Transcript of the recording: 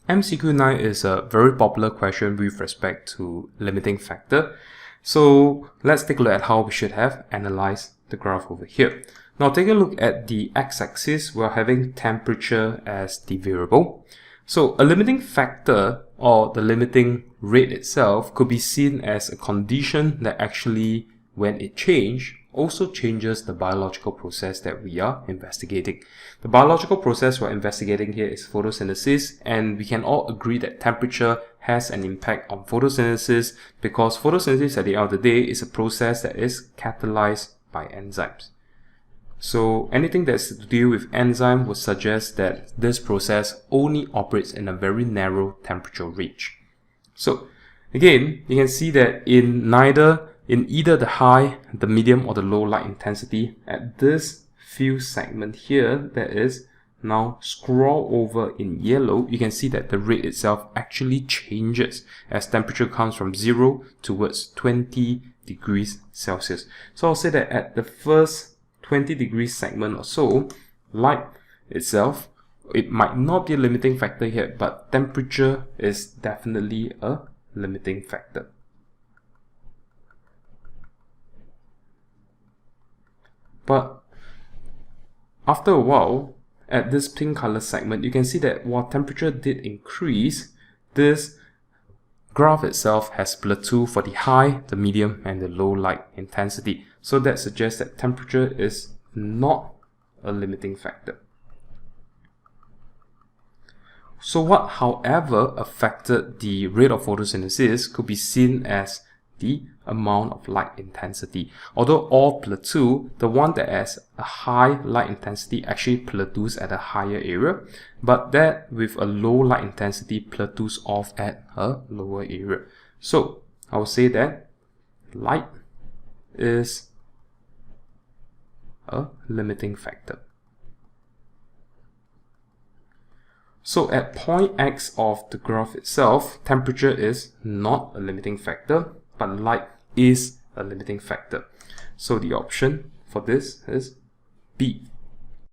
MCQ 9 is a very popular question with respect to limiting factor. So let's take a look at how we should have analyzed the graph over here. Now take a look at the x-axis. We're having temperature as the variable. So a limiting factor, or the limiting rate itself, could be seen as a condition that actually, when it changes, also changes the biological process that we are investigating. The biological process we're investigating here is photosynthesis, and we can all agree that temperature has an impact on photosynthesis because photosynthesis at the end of the day is a process that is catalyzed by enzymes. So anything that's to do with enzyme would suggest that this process only operates in a very narrow temperature range. So again, you can see that in either the high, the medium, or the low light intensity, at this field segment here that is now scroll over in yellow, you can see that the rate itself actually changes as temperature comes from 0 towards 20 degrees Celsius. So I'll say that at the first 20 degrees segment or so, light itself, it might not be a limiting factor here, but temperature is definitely a limiting factor. But after a while, at this pink color segment, you can see that while temperature did increase, this graph itself has plateaued for the high, the medium, and the low light intensity. So that suggests that temperature is not a limiting factor. So what, however, affected the rate of photosynthesis could be seen as the amount of light intensity. Although all plateau, the one that has a high light intensity actually plateaus at a higher area, but that with a low light intensity plateaus off at a lower area. So I will say that light is a limiting factor. So at point X of the graph itself, temperature is not a limiting factor, but light is a limiting factor. So the option for this is B.